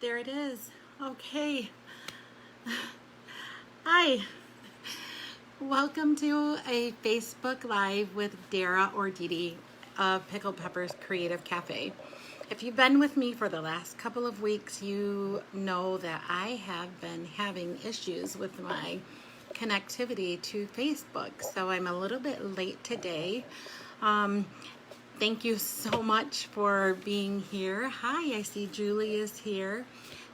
There it is. Okay. Hi. Welcome to a Facebook Live with Dara or Didi of Pickled Peppers Creative Cafe. If you've been with me for the last couple of weeks, you know that I have been having issues with my connectivity to Facebook. So I'm a little bit late today. Thank you so much for being here. Hi, I see Julie is here.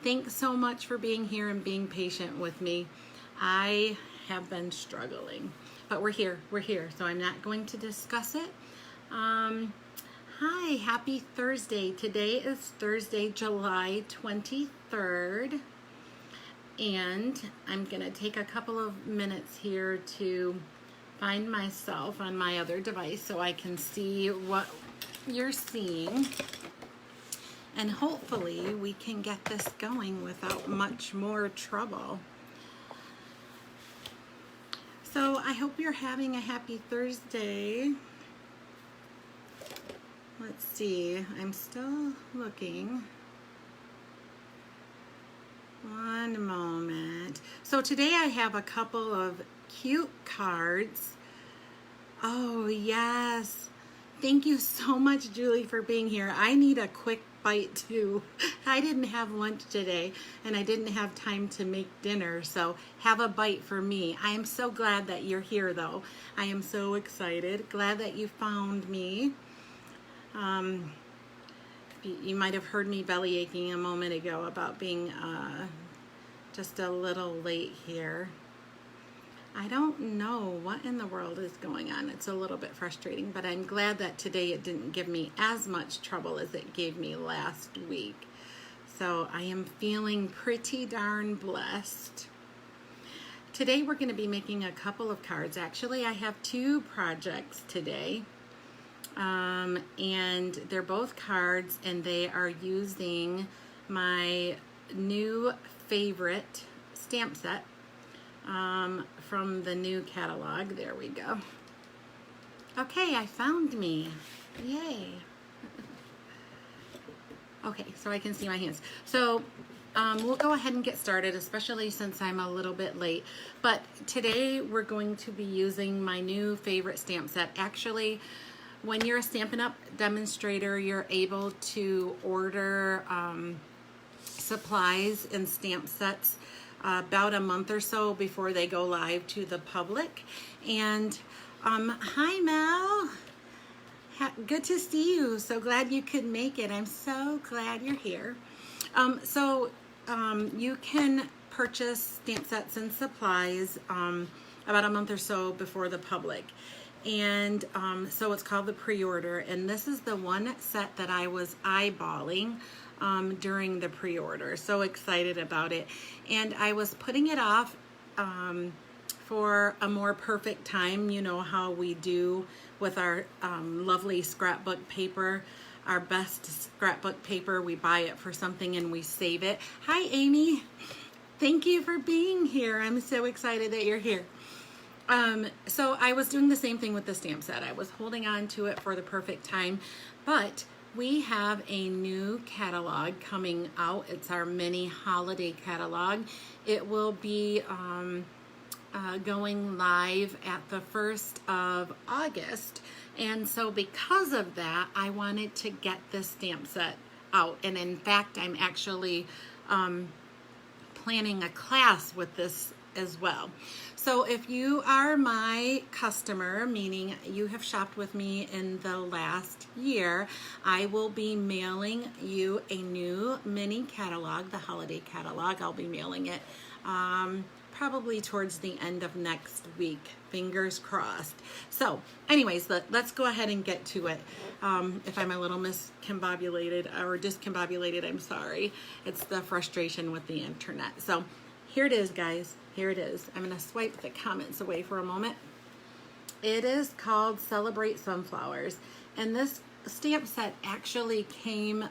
Thanks so much for being here and being patient with me. I have been struggling, but we're here, so I'm not going to discuss it. Hi, happy Thursday. Today is Thursday, July 23rd, and I'm gonna take a couple of minutes here to find myself on my other device so I can see what you're seeing, and hopefully we can get this going without much more trouble. So I hope you're having a happy Thursday. Let's see, I'm still looking. One moment. So today I have a couple of cute cards. Oh yes, thank you so much, Julie, for being here. I need a quick bite too. I didn't have lunch today and I didn't have time to make dinner, so have a bite for me. I am so glad that you're here though. I am so excited, glad that you found me. You might have heard me belly aching a moment ago about being just a little late here. I don't know what in the world is going on. It's a little bit frustrating, but I'm glad that today it didn't give me as much trouble as it gave me last week. So I am feeling pretty darn blessed. Today we're going to be making a couple of cards. Actually, I have two projects today. And they're both cards, and they are using my new favorite stamp set from the new catalog. There we go. Okay, I found me. Yay. Okay, so I can see my hands. So we'll go ahead and get started, especially since I'm a little bit late. But today we're going to be using my new favorite stamp set. Actually, when you're a Stampin' Up! Demonstrator, you're able to order supplies and stamp sets about a month or so before they go live to the public. And hi Mel, good to see you. So glad you could make it. I'm so glad you're here. You can purchase stamp sets and supplies about a month or so before the public. And so it's called the pre-order, and this is the one set that I was eyeballing during the pre-order. So excited about it, and I was putting it off for a more perfect time. You know how we do with our lovely scrapbook paper, our best scrapbook paper. We buy it for something and we save it. Hi Amy, thank you for being here. I'm so excited that you're here. So I was doing the same thing with the stamp set. I was holding on to it for the perfect time, but we have a new catalog coming out. It's our mini holiday catalog. It will be going live at the 1st of August. And so because of that, I wanted to get this stamp set out. And in fact, I'm actually planning a class with this as well. So if you are my customer, meaning you have shopped with me in the last year, I will be mailing you a new mini catalog, the holiday catalog. I'll be mailing it probably towards the end of next week. Fingers crossed. So anyways, let's go ahead and get to it. If I'm a little miscombobulated or discombobulated, I'm sorry. It's the frustration with the internet. So here it is, guys. Here it is. I'm going to swipe the comments away for a moment. It is called Celebrate Sunflowers. And this stamp set actually came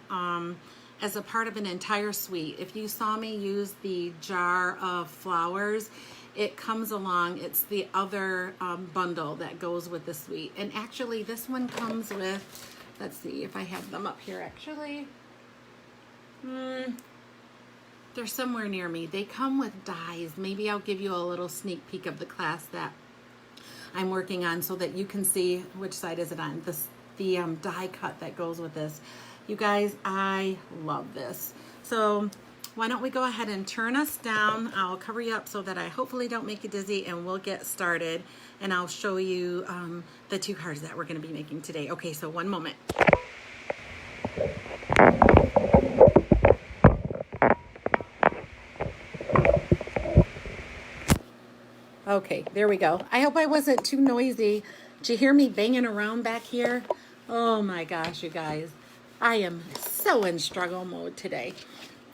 as a part of an entire suite. If you saw me use the jar of flowers, it comes along. It's the other bundle that goes with the suite. And actually this one comes with, let's see if I have them up here actually. they're somewhere near me. They come with dies. Maybe I'll give you a little sneak peek of the class that I'm working on so that you can see which side is it on. The die cut that goes with this. You guys, I love this. So why don't we go ahead and turn us down. I'll cover you up so that I hopefully don't make you dizzy, and we'll get started. And I'll show you the 2 cards that we're going to be making today. Okay, so one moment. Okay, there we go. I hope I wasn't too noisy. Did you hear me banging around back here? Oh my gosh, you guys. I am so in struggle mode today.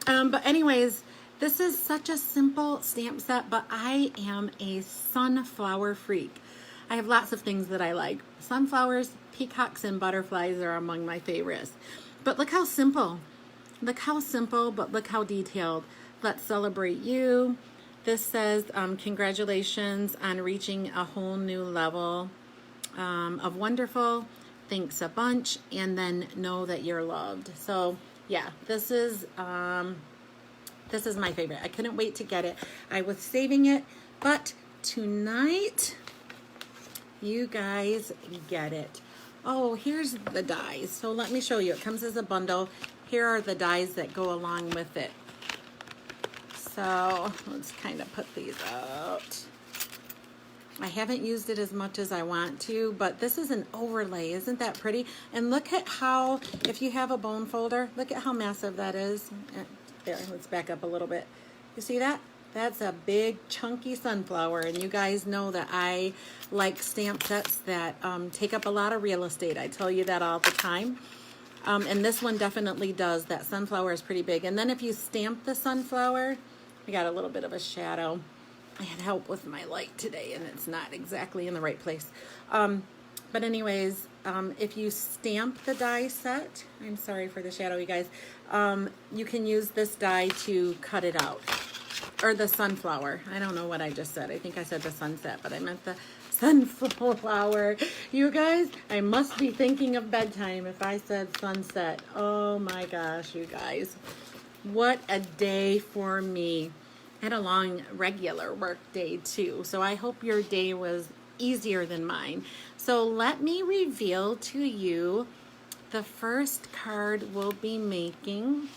But anyways, this is such a simple stamp set, but I am a sunflower freak. I have lots of things that I like. Sunflowers, peacocks, and butterflies are among my favorites. But look how simple. Look how simple, but look how detailed. Let's celebrate you. This says, congratulations on reaching a whole new level of wonderful. Thanks a bunch, and then know that you're loved. So yeah, this is my favorite. I couldn't wait to get it. I was saving it, but tonight you guys get it. Oh, here's the dies. So let me show you. It comes as a bundle. Here are the dies that go along with it. So let's kind of put these out. I haven't used it as much as I want to, but this is an overlay. Isn't that pretty? And look at how, if you have a bone folder, look at how massive that is. There, let's back up a little bit. You see that? That's a big chunky sunflower, and you guys know that I like stamp sets that take up a lot of real estate. I tell you that all the time. And this one definitely does. That sunflower is pretty big. And then if you stamp the sunflower, we got a little bit of a shadow. I had help with my light today, and it's not exactly in the right place. But anyways, if you stamp the die set, I'm sorry for the shadow, you guys, you can use this die to cut it out. Or the sunflower. I don't know what I just said. I think I said the sunset, but I meant the sunflower. You guys, I must be thinking of bedtime if I said sunset. Oh my gosh, you guys. What a day for me. I had a long regular work day too, so I hope your day was easier than mine. So let me reveal to you the first card we'll be making.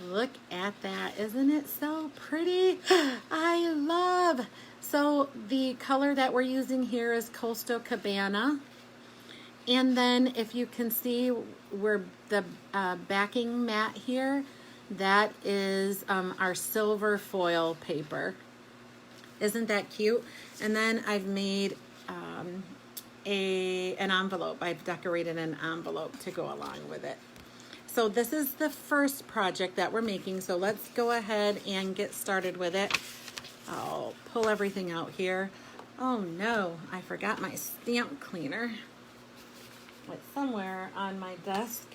Look at that. Isn't it so pretty? I love. So the color that we're using here is Coastal Cabana. And then if you can see where the backing mat here, that is our silver foil paper. Isn't that cute? And then I've made an envelope. I've decorated an envelope to go along with it. So this is the first project that we're making. So let's go ahead and get started with it. I'll pull everything out here. Oh no, I forgot my stamp cleaner. It's somewhere on my desk.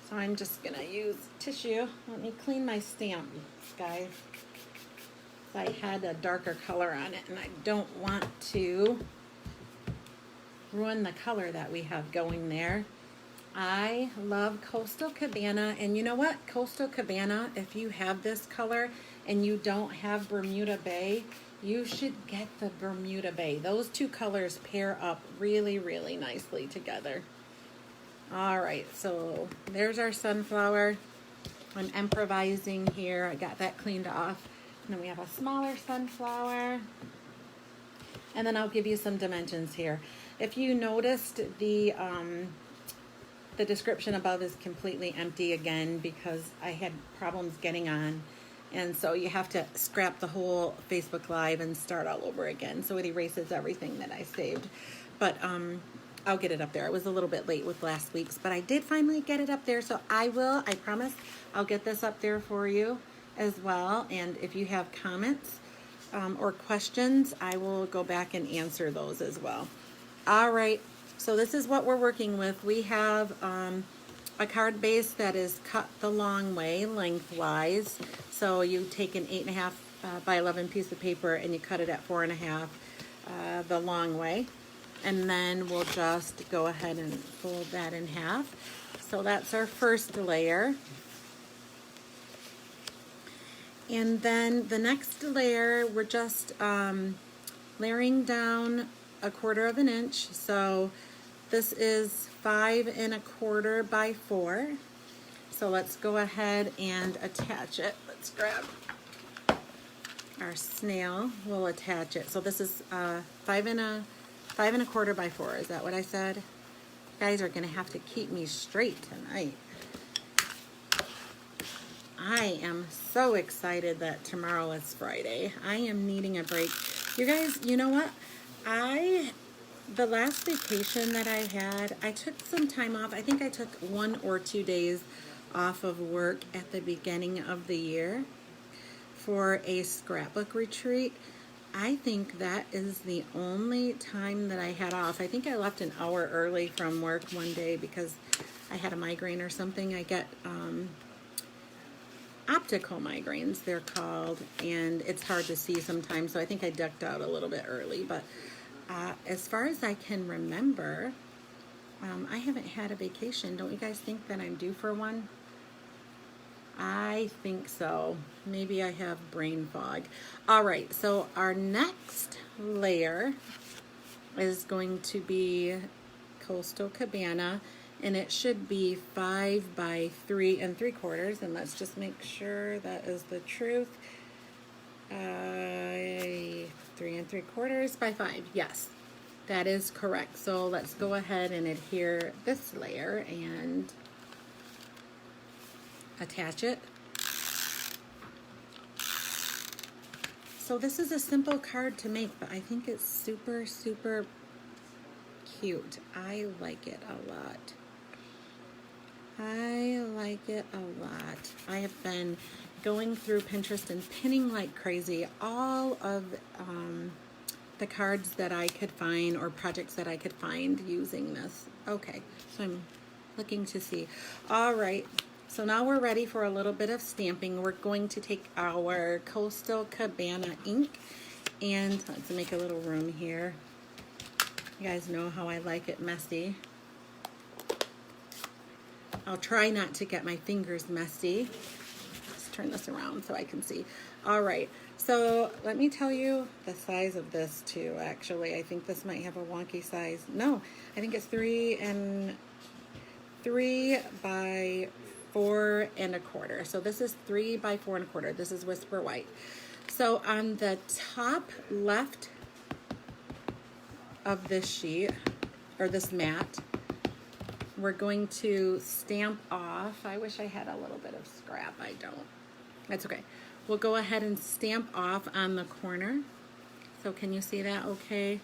So I'm just gonna use tissue. Let me clean my stamp, guys. I had a darker color on it, and I don't want to ruin the color that we have going there. I love Coastal Cabana, and you know what? Coastal Cabana, if you have this color and you don't have Bermuda Bay, you should get the Bermuda Bay. Those two colors pair up really, really nicely together. All right, so there's our sunflower. I'm improvising here. I got that cleaned off. And then we have a smaller sunflower. And then I'll give you some dimensions here. If you noticed, the description above is completely empty again because I had problems getting on. And so you have to scrap the whole Facebook Live and start all over again. So it erases everything that I saved. But I'll get it up there. I was a little bit late with last week's, but I did finally get it up there. So I promise, I'll get this up there for you as well. And if you have comments or questions, I will go back and answer those as well. All right. So this is what we're working with. We have a card base that is cut the long way, lengthwise. So you take an 8.5 by 11 piece of paper and you cut it at 4.5 the long way. And then we'll just go ahead and fold that in half. So that's our first layer. And then the next layer, we're just layering down 1/4 of an inch. So this is 5 1/4 by 4. So let's go ahead and attach it. Let's grab our snail. We'll attach it. So this is 5 1/4 by 4. Is that what I said? You guys are gonna have to keep me straight tonight. I am so excited that tomorrow is Friday. I am needing a break. You guys, you know what? The last vacation that I had, I took some time off. I think I took 1 or 2 days off of work at the beginning of the year for a scrapbook retreat. I think that is the only time that I had off. I think I left an hour early from work one day because I had a migraine or something. I get optical migraines, they're called, and it's hard to see sometimes, so I think I ducked out a little bit early. But as far as I can remember, I haven't had a vacation. Don't you guys think that I'm due for one? I think so. Maybe I have brain fog. All right, so our next layer is going to be Coastal Cabana, and it should be 5 by 3 3/4. And let's just make sure that is the truth. 3 3/4 by 5. Yes, that is correct. So let's go ahead and adhere this layer and attach it. So this is a simple card to make, but I think it's super, super cute. I like it a lot. I like it a lot. I have been going through Pinterest and pinning like crazy all of the cards that I could find or projects that I could find using this. Okay, so I'm looking to see. All right, so now we're ready for a little bit of stamping. We're going to take our Coastal Cabana ink and let's make a little room here. You guys know how I like it messy. I'll try not to get my fingers messy. Let's turn this around so I can see. All right, so let me tell you the size of this too, actually. I think this might have a wonky size. No, I think it's 3 by 4 1/4. So this is 3 by 4 1/4. This is Whisper White. So on the top left of this sheet, or this mat, we're going to stamp off. I wish I had a little bit of scrap. I don't. That's okay. We'll go ahead and stamp off on the corner. So can you see that okay?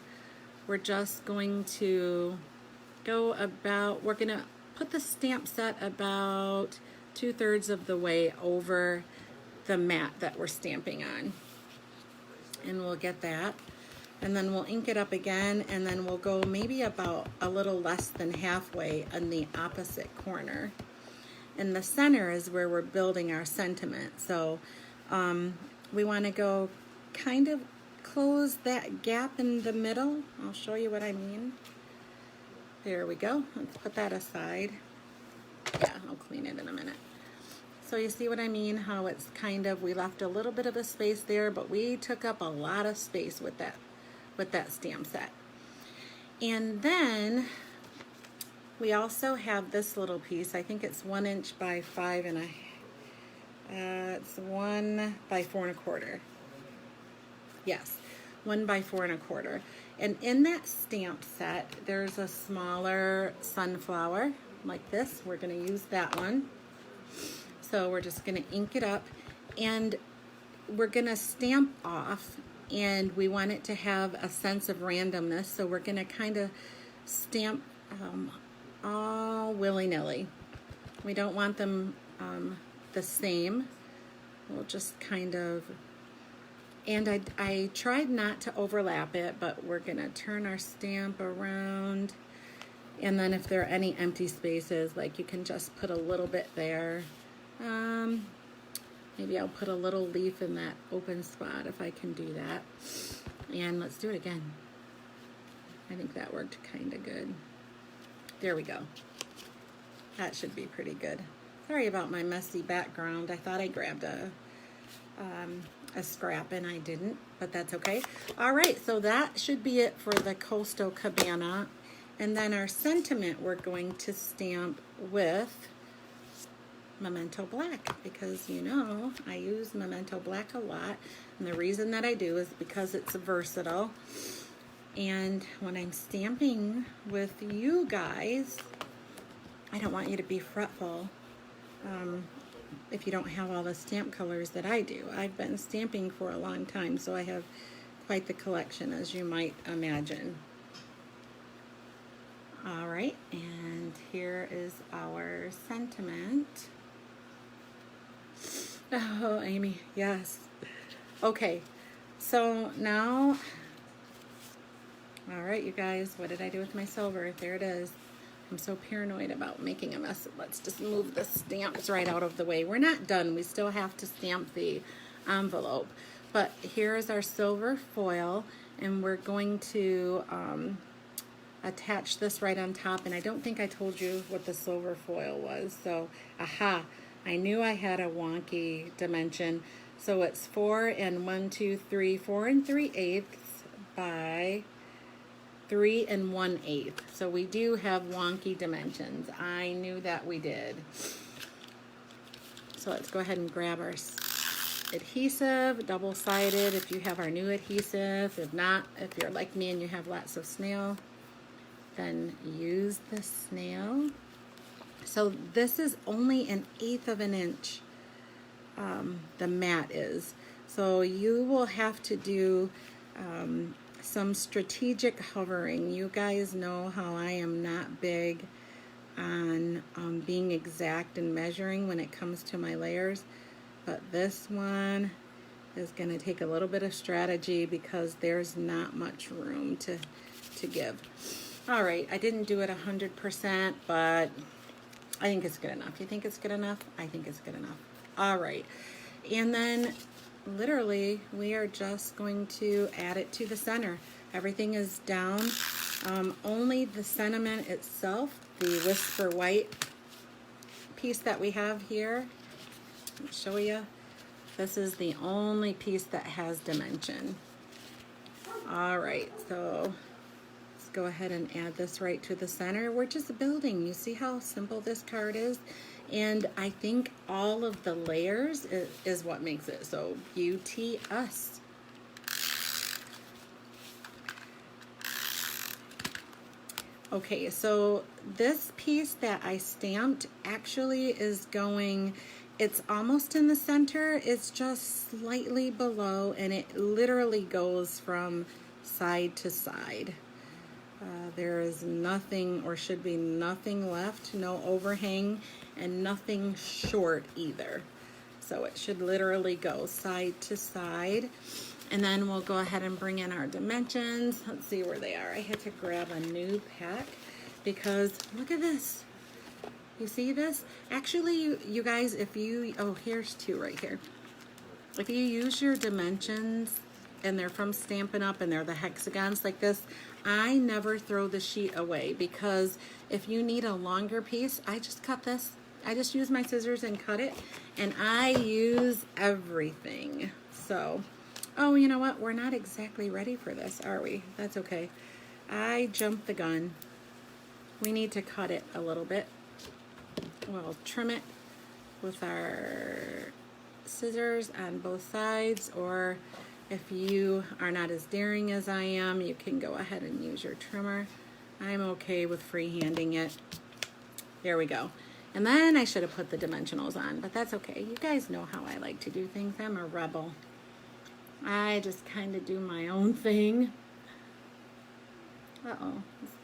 We're just going to go about, we're going to put the stamp set about 2/3 of the way over the mat that we're stamping on. And we'll get that. And then we'll ink it up again, and then we'll go maybe about a little less than halfway on the opposite corner. In the center is where we're building our sentiment. So we want to go kind of close that gap in the middle. I'll show you what I mean. There we go. Let's put that aside. Yeah, I'll clean it in a minute. So you see what I mean? How it's kind of, we left a little bit of a space there, but we took up a lot of space with that stamp set. And then we also have this little piece. I think it's 1 inch by 5 it's 1 by 4 1/4. Yes, 1 by 4 1/4. And in that stamp set, there's a smaller sunflower like this. We're going to use that one. So we're just going to ink it up, and we're going to stamp off, and we want it to have a sense of randomness. So we're going to kind of stamp all willy-nilly. We don't want them the same. We'll just kind of, and I tried not to overlap it, but we're going to turn our stamp around. And then if there are any empty spaces, like you can just put a little bit there. Maybe I'll put a little leaf in that open spot if I can do that. And let's do it again. I think that worked kind of good. There we go. That should be pretty good. Sorry about my messy background. I thought I grabbed a a scrap, and I didn't, but that's okay. All right, so that should be it for the Coastal Cabana. And then our sentiment we're going to stamp with Memento Black, because you know I use Memento Black a lot, and the reason that I do is because it's versatile. And when I'm stamping with you guys, I don't want you to be fretful if you don't have all the stamp colors that I do. I've been stamping for a long time, so I have quite the collection, as you might imagine. All right, and here is our sentiment. Oh, Amy, yes. Okay, so now, all right, you guys, what did I do with my silver? There it is. I'm so paranoid about making a mess. Let's just move the stamps right out of the way. We're not done. We still have to stamp the envelope. But here is our silver foil, and we're going to attach this right on top. And I don't think I told you what the silver foil was. So, aha, I knew I had a wonky dimension. So it's 4 3/8 by 3 1/8. So we do have wonky dimensions. I knew that we did. So let's go ahead and grab our adhesive, double-sided if you have our new adhesive. If not, if you're like me and you have lots of snail, then use the snail. So this is only 1/8 of an inch, the mat is. So you will have to do some strategic hovering. You guys know how I am not big on being exact and measuring when it comes to my layers, but this one is going to take a little bit of strategy because there's not much room to give. All right, I didn't do it 100%, but I think it's good enough. You think it's good enough? I think it's good enough. All right, and then literally we are just going to add it to the center. Everything is down. Only the sentiment itself, the Whisper White piece that we have here, let me show you. This is the only piece that has dimension. All right, so let's go ahead and add this right to the center. We're just building. You see how simple this card is? And I think all of the layers is what makes it so beauty-us. Okay, so this piece that I stamped actually is going, it's almost in the center, it's just slightly below, and it literally goes from side to side. There is nothing, or should be nothing left, no overhang, and nothing short either. So it should literally go side to side. And then we'll go ahead and bring in our dimensions. Let's see where they are. I had to grab a new pack because look at this. You see this? Actually, you guys, if you, oh, here's two right here. If you use your dimensions and they're from Stampin' Up and they're the hexagons like this, I never throw the sheet away, because if you need a longer piece, I just cut this. I just use my scissors and cut it, and I use everything. So, oh, you know what? We're not exactly ready for this, are we? That's okay. I jumped the gun. We need to cut it a little bit. We'll trim it with our scissors on both sides, or if you are not as daring as I am, you can go ahead and use your trimmer. I'm okay with freehanding it. There we go. And then I should have put the dimensionals on, but that's okay. You guys know how I like to do things. I'm a rebel. I just kind of do my own thing. Uh-oh. Let's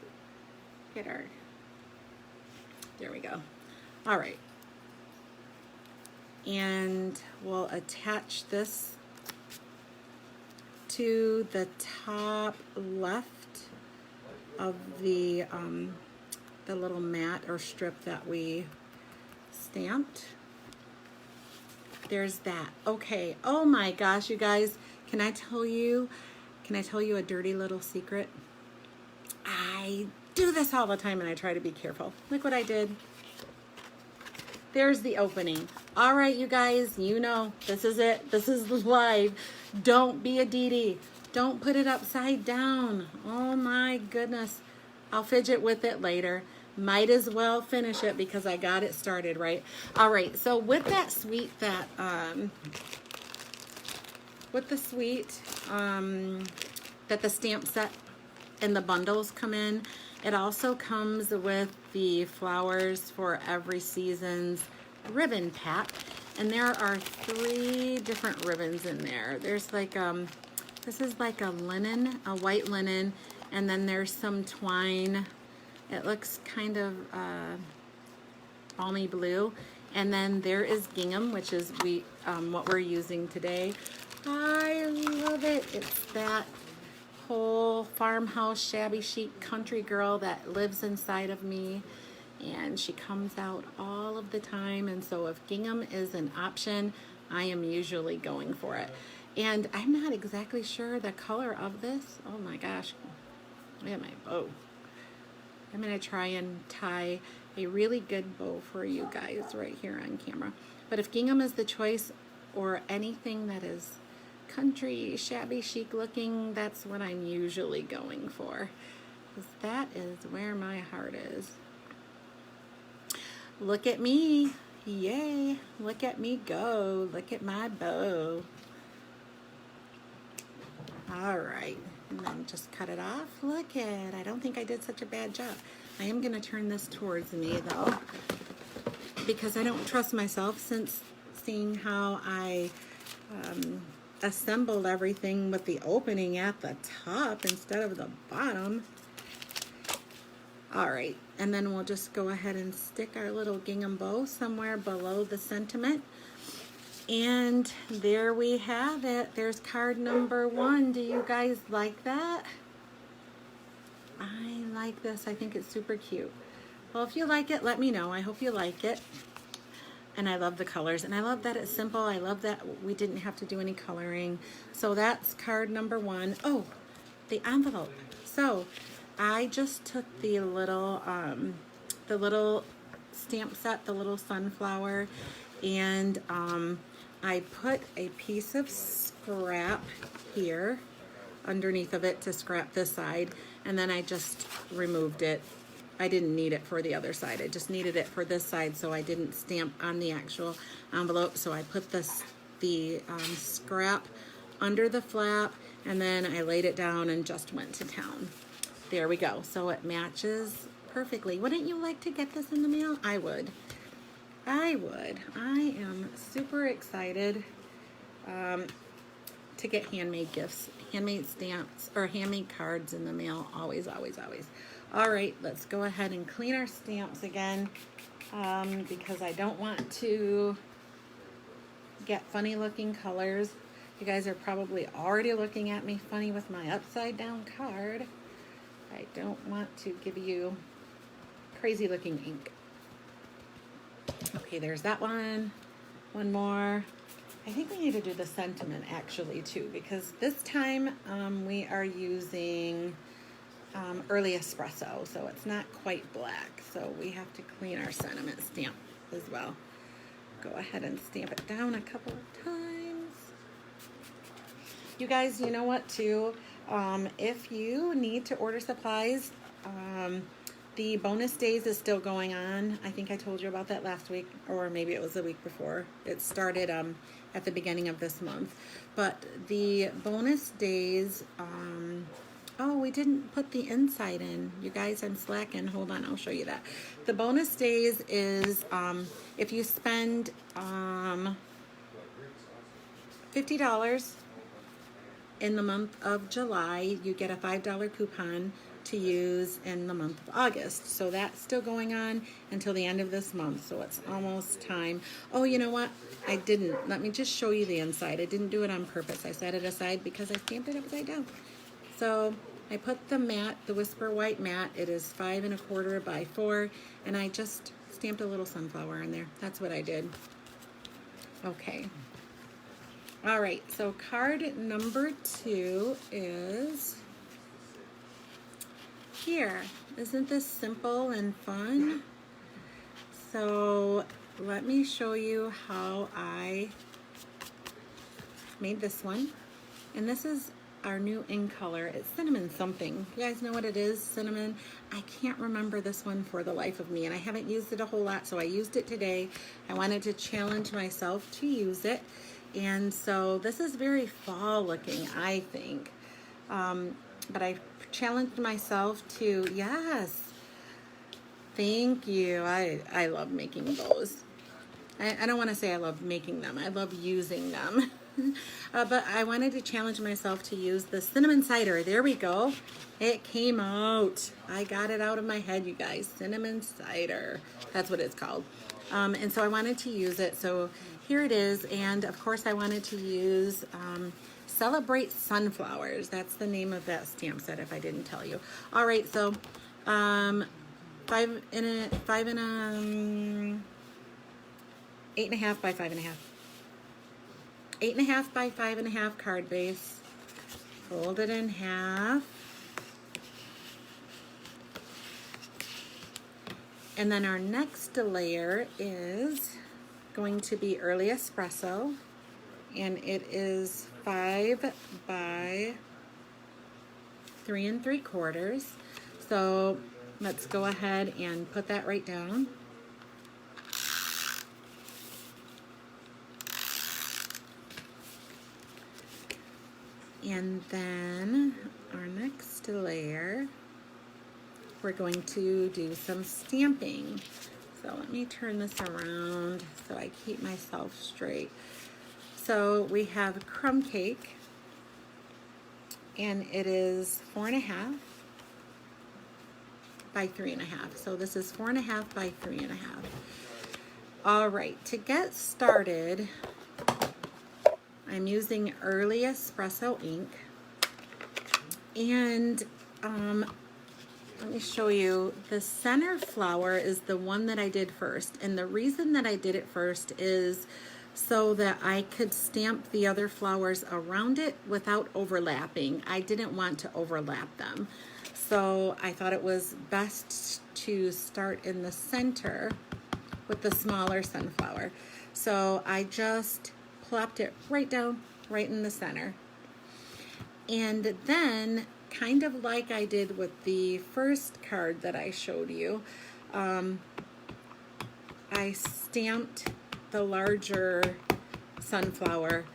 get our... There we go. All right. And we'll attach this to the top left of the little mat or strip that we stamped. There's that. Okay. Oh my gosh, you guys, can I tell you a dirty little secret? I do this all the time and I try to be careful. Look what I did. there's the opening. All right, you guys, you know, this is it. This is live. Don't be a Dee Dee. Don't put it upside down. Oh my goodness. I'll fidget with it later. Might as well finish it because I got it started, right? All right, so with that suite that, that the stamp set and the bundles come in, it also comes with the Flowers for Every Season's ribbon pack. And there are 3 different ribbons in there. There's like, this is like a linen, a white linen, and then there's some twine. It looks kind of balmy blue. And then there is gingham, which is what we're using today. I love it. It's that whole farmhouse shabby chic country girl that lives inside of me, and she comes out all of the time. And so if gingham is an option, I am usually going for it. And I'm not exactly sure the color of this. Oh my gosh, look at my bow. I'm gonna try and tie a really good bow for you guys right here on camera. But if gingham is the choice, or anything that is country, shabby chic looking, that's what I'm usually going for. Because that is where my heart is. Look at me. Yay. Look at me go. Look at my bow. All right. And then just cut it off. Look at, I don't think I did such a bad job. I am going to turn this towards me though, because I don't trust myself, since seeing how I assembled everything with the opening at the top instead of the bottom. All right, and then we'll just go ahead and stick our little gingham bow somewhere below the sentiment. And there we have it. There's card number 1. Do you guys like that? I like this. I think it's super cute. Well, if you like it, let me know. I hope you like it. And I love the colors, and I love that it's simple. I love that we didn't have to do any coloring. So that's card number 1. Oh, the envelope. So I just took the little stamp set, the little sunflower, and I put a piece of scrap here underneath of it to scrap this side, and then I just removed it. I didn't need it for the other side. I just needed it for this side, so I didn't stamp on the actual envelope. So I put the scrap under the flap, and then I laid it down and just went to town. There we go. So it matches perfectly. Wouldn't you like to get this in the mail? I would. I would. I am super excited to get handmade gifts, handmade stamps, or handmade cards in the mail. Always, always, always. All right, let's go ahead and clean our stamps again, because I don't want to get funny looking colors. You guys are probably already looking at me funny with my upside down card. I don't want to give you crazy looking ink. Okay, there's that one. One more. I think we need to do the sentiment actually too, because this time we are using early espresso, so it's not quite black. So we have to clean our sentiment stamp as well. Go ahead and stamp it down a couple of times. You guys, you know what too? If you need to order supplies, the bonus days is still going on. I think I told you about that last week, or maybe it was the week before. It started at the beginning of this month. But the bonus days, oh, we didn't put the inside in. You guys, I'm slacking. Hold on, I'll show you that. The bonus days is if you spend $50 in the month of July, you get a $5 coupon to use in the month of August. So that's still going on until the end of this month. So it's almost time. Oh, you know what? I didn't. Let me just show you the inside. I didn't do it on purpose. I set it aside because I stamped it upside down. So I put the matte, the Whisper White matte. It is 5 1/4 by 4, and I just stamped a little sunflower in there. That's what I did. Okay. All right. So card number 2 is here. Isn't this simple and fun? So let me show you how I made this one. And this is our new in color. It's cinnamon something. You guys know what it is? Cinnamon. I can't remember this one for the life of me, and I haven't used it a whole lot, so I used it today. I wanted to challenge myself to use it. And so this is very fall looking, I think. But I challenged myself to, yes, thank you. I love making those. I don't want to say I love making them. I love using them. But I wanted to challenge myself to use the cinnamon cider. There we go. It came out. I got it out of my head, you guys. Cinnamon cider. That's what it's called. And so I wanted to use it. So here it is. And of course I wanted to use Celebrate Sunflowers. That's the name of that stamp set, if I didn't tell you. All right, so 8.5 by 5.5. 8.5 by 5.5 card base. Fold it in half. And then our next layer is going to be Early Espresso. And it is 5 by 3 3/4. So let's go ahead and put that right down. And then our next layer, we're going to do some stamping. So let me turn this around so I keep myself straight. So we have Crumb Cake, and it is 4.5 by 3.5. So this is 4.5 by 3.5. All right, to get started, I'm using Early Espresso ink, and let me show you. The center flower is the one that I did first, and the reason that I did it first is so that I could stamp the other flowers around it without overlapping. I didn't want to overlap them, so I thought it was best to start in the center with the smaller sunflower. So I just plopped it right down, right in the center. And then, kind of like I did with the first card that I showed you, I stamped the larger sunflower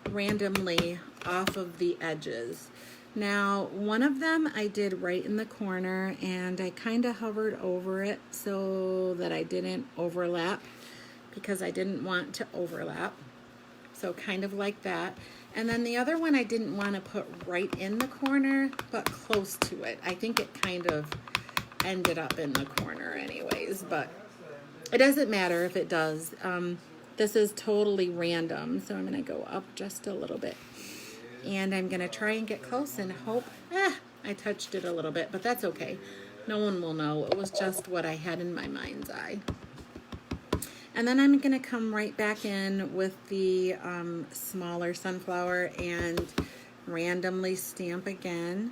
randomly off of the edges. Now, one of them I did right in the corner, and I kind of hovered over it so that I didn't overlap, because I didn't want to overlap. So kind of like that. And then the other one I didn't want to put right in the corner, but close to it. I think it kind of ended up in the corner anyways, but it doesn't matter if it does. This is totally random, so I'm going to go up just a little bit. And I'm going to try and get close and hope, I touched it a little bit, but that's okay. No one will know. It was just what I had in my mind's eye. And then I'm going to come right back in with the smaller sunflower and randomly stamp again.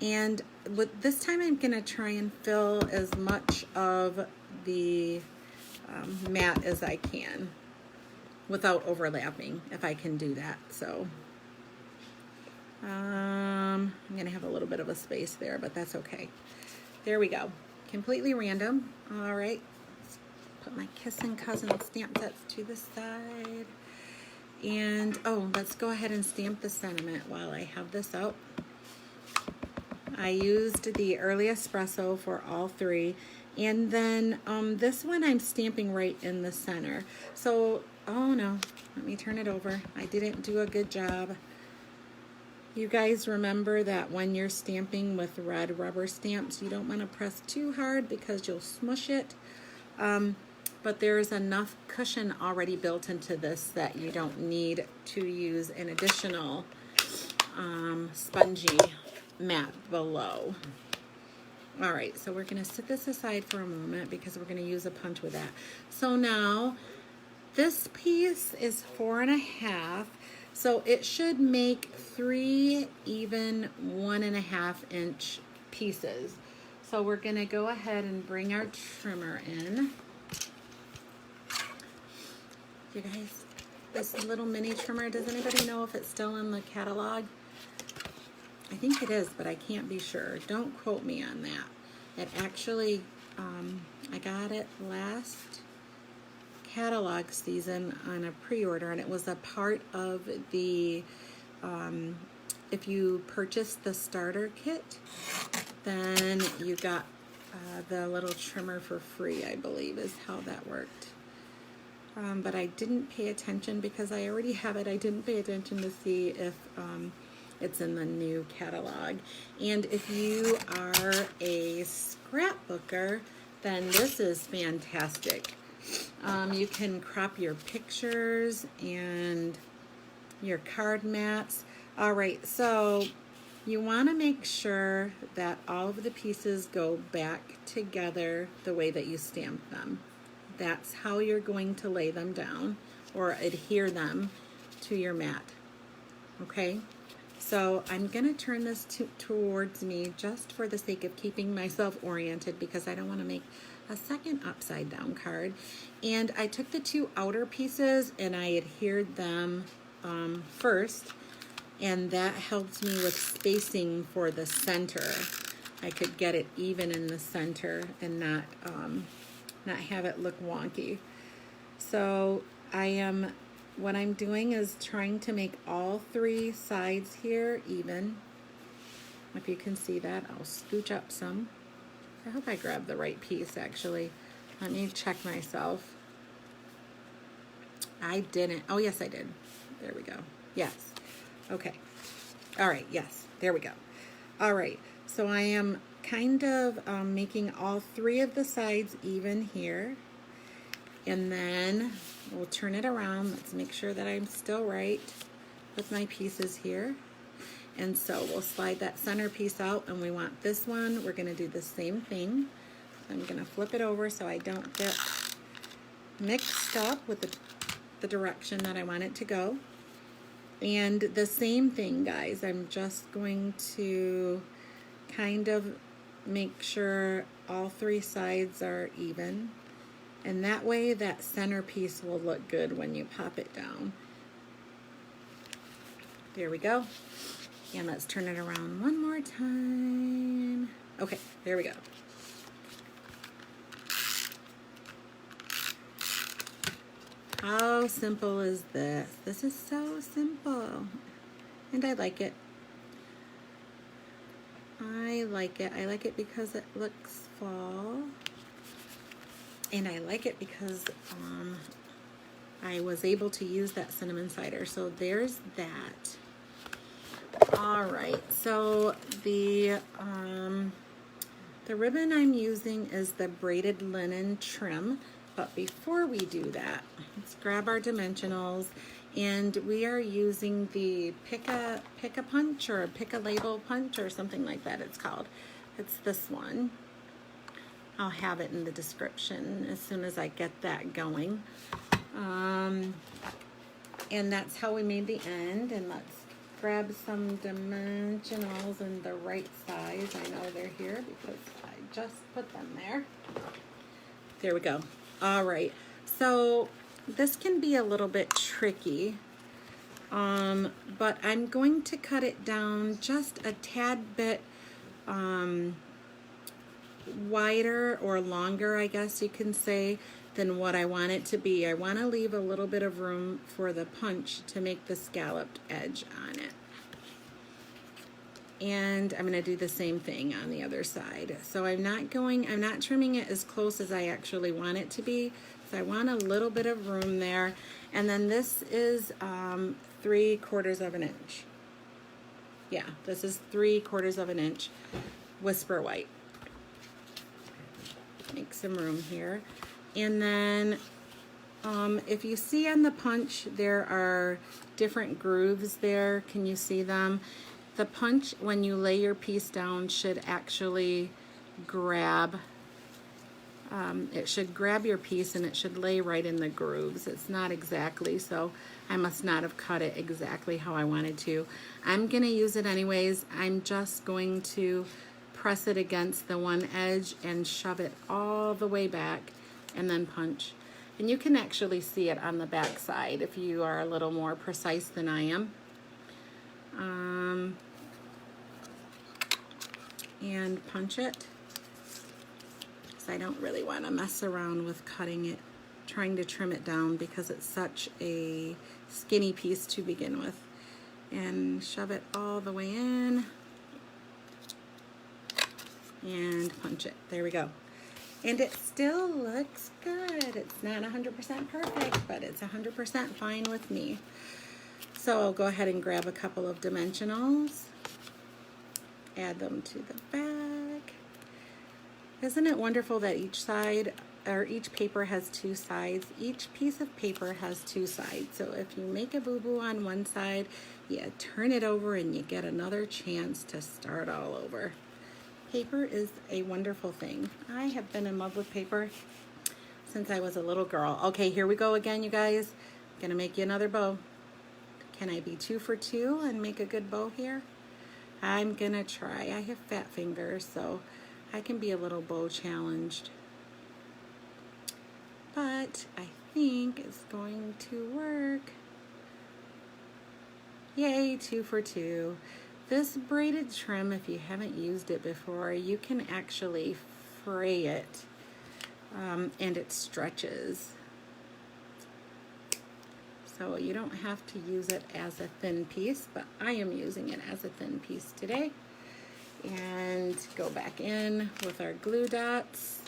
And with this time I'm going to try and fill as much of the mat as I can without overlapping, if I can do that. So I'm going to have a little bit of a space there, but that's okay. There we go. Completely random. All right. Put my Kissin' Cousin stamp sets to the side. And, let's go ahead and stamp the sentiment while I have this out. I used the Early Espresso for all three. And then this one I'm stamping right in the center. So, oh no, let me turn it over. I didn't do a good job. You guys remember that when you're stamping with red rubber stamps, you don't want to press too hard because you'll smush it. But there's enough cushion already built into this that you don't need to use an additional spongy mat below. All right, so we're going to set this aside for a moment because we're going to use a punch with that. So now this piece is 4.5, so it should make 3 even 1.5 inch pieces. So we're going to go ahead and bring our trimmer in. You guys, this little mini trimmer, does anybody know if it's still in the catalog? I think it is, but I can't be sure. Don't quote me on that. It actually, I got it last catalog season on a pre-order, and it was a part of the, if you purchased the starter kit, then you got the little trimmer for free, I believe is how that worked. But I didn't pay attention because I already have it. I didn't pay attention to see if it's in the new catalog. And if you are a scrapbooker, then this is fantastic. You can crop your pictures and your card mats. All right, so you want to make sure that all of the pieces go back together the way that you stamped them. That's how you're going to lay them down or adhere them to your mat. Okay, so I'm going to turn this towards me just for the sake of keeping myself oriented because I don't want to make a second upside down card. And I took the two outer pieces and I adhered them first, and that helps me with spacing for the center. I could get it even in the center and not have it look wonky. So what I'm doing is trying to make all three sides here even. If you can see that, I'll scooch up some. I hope I grabbed the right piece actually. Let me check myself. I didn't. Oh yes, I did. There we go. Yes. Okay. All right. Yes. There we go. All right. So I am kind of making all three of the sides even here. And then we'll turn it around. Let's make sure that I'm still right with my pieces here. And so we'll slide that center piece out, and we want this one. We're going to do the same thing. I'm going to flip it over so I don't get mixed up with the direction that I want it to go. And the same thing, guys. I'm just going to kind of make sure all three sides are even. And that way that center piece will look good when you pop it down. There we go. And let's turn it around one more time. Okay, there we go. How simple is this? This is so simple. And I like it. I like it. I like it because it looks fall. And I like it because I was able to use that cinnamon cider. So there's that. All right, so the ribbon I'm using is the braided linen trim, but before we do that, let's grab our dimensionals, and we are using the pick a punch or pick a label punch or something like that it's called. It's this one. I'll have it in the description as soon as I get that going. And that's how we made the end, and let's grab some dimensionals in the right size. I know they're here because I just put them there. There we go. All right. So this can be a little bit tricky, but I'm going to cut it down just a tad bit wider or longer, I guess you can say, than what I want it to be. I want to leave a little bit of room for the punch to make the scalloped edge on it. And I'm going to do the same thing on the other side. So I'm not trimming it as close as I actually want it to be. So I want a little bit of room there. And then this is 3/4 of an inch. Yeah, this is 3/4 of an inch whisper white. Make some room here. And then if you see on the punch, there are different grooves there. Can you see them? The punch, when you lay your piece down, should actually grab, it should grab your piece and it should lay right in the grooves. It's not exactly, so I must not have cut it exactly how I wanted to. I'm going to use it anyways. I'm just going to press it against the one edge and shove it all the way back and then punch. And you can actually see it on the back side if you are a little more precise than I am. And punch it. Because I don't really want to mess around with cutting it, trying to trim it down because it's such a skinny piece to begin with. And shove it all the way in. And punch it. There we go. And it still looks good. It's not 100% perfect, but it's 100% fine with me. So I'll go ahead and grab a couple of dimensionals, add them to the back. Isn't it wonderful that each side, or each paper has two sides? Each piece of paper has two sides. So if you make a boo-boo on one side, you turn it over and you get another chance to start all over. Paper is a wonderful thing. I have been in love with paper since I was a little girl. Okay, here we go again, you guys. I'm gonna make you another bow. Can I be 2 for 2 and make a good bow here? I'm gonna try. I have fat fingers, so I can be a little bow challenged. But I think it's going to work. Yay, 2 for 2. This braided trim, if you haven't used it before, you can actually fray it, and it stretches. So you don't have to use it as a thin piece, but I am using it as a thin piece today. And go back in with our glue dots.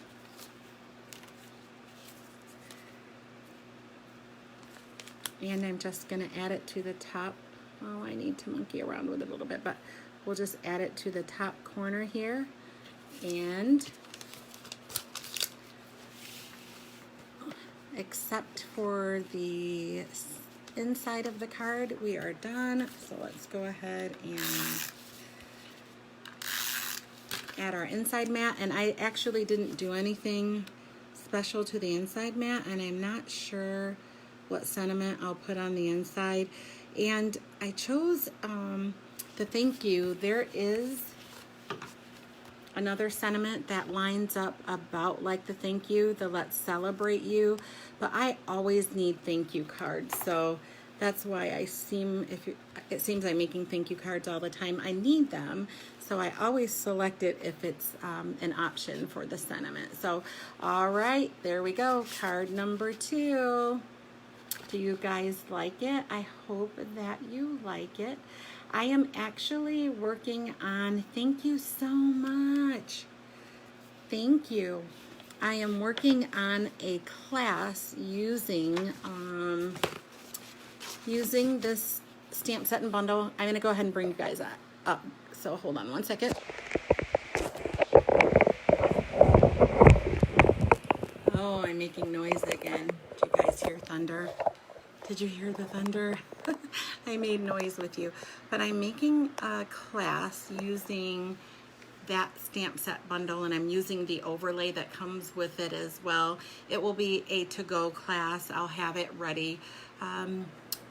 And I'm just going to add it to the top. Oh, I need to monkey around with it a little bit, but we'll just add it to the top corner here. And except for the inside of the card, we are done. So let's go ahead and add our inside mat. And I actually didn't do anything special to the inside mat, and I'm not sure what sentiment I'll put on the inside. And I chose the thank you. There is another sentiment that lines up about like the thank you, the let's celebrate you, but I always need thank you cards, so that's why it seems I'm making thank you cards all the time. I need them, so I always select it if it's an option for the sentiment. So all right, there we go, card number 2. Do you guys like it? I hope that you like it. I am actually working on, thank you so much. Thank you. I am working on a class using this stamp set and bundle. I'm gonna go ahead and bring you guys up. So hold on one second. Oh, I'm making noise again. Did you guys hear thunder? Did you hear the thunder? I made noise with you. But I'm making a class using that stamp set bundle, and I'm using the overlay that comes with it as well. It will be a to-go class. I'll have it ready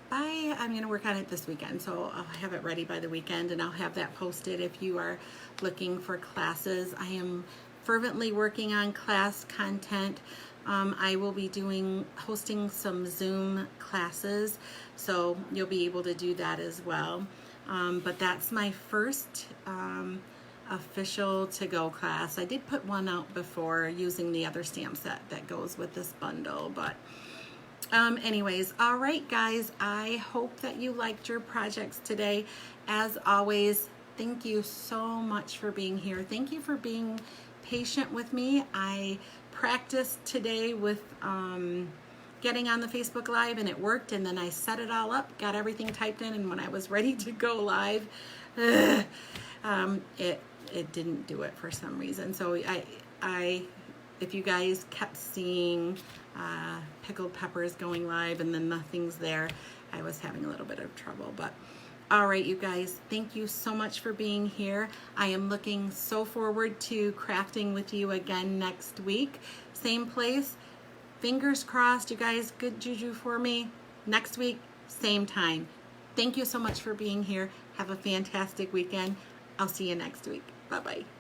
I'm going to work on it this weekend, so I'll have it ready by the weekend, and I'll have that posted if you are looking for classes. I am fervently working on class content. I will be hosting some Zoom classes, so you'll be able to do that as well. But that's my first official to-go class. I did put one out before using the other stamp set that goes with this bundle, but anyways, all right, guys, I hope that you liked your projects today. As always, thank you so much for being here. Thank you for being patient with me. I practiced today with getting on the Facebook Live, and it worked, and then I set it all up, got everything typed in, and when I was ready to go live, it didn't do it for some reason. So if you guys kept seeing pickled peppers going live and then nothing's there, I was having a little bit of trouble. But all right, you guys, thank you so much for being here. I am looking so forward to crafting with you again next week. Same place. Fingers crossed, you guys, good juju for me. Next week, same time. Thank you so much for being here. Have a fantastic weekend. I'll see you next week. Bye-bye.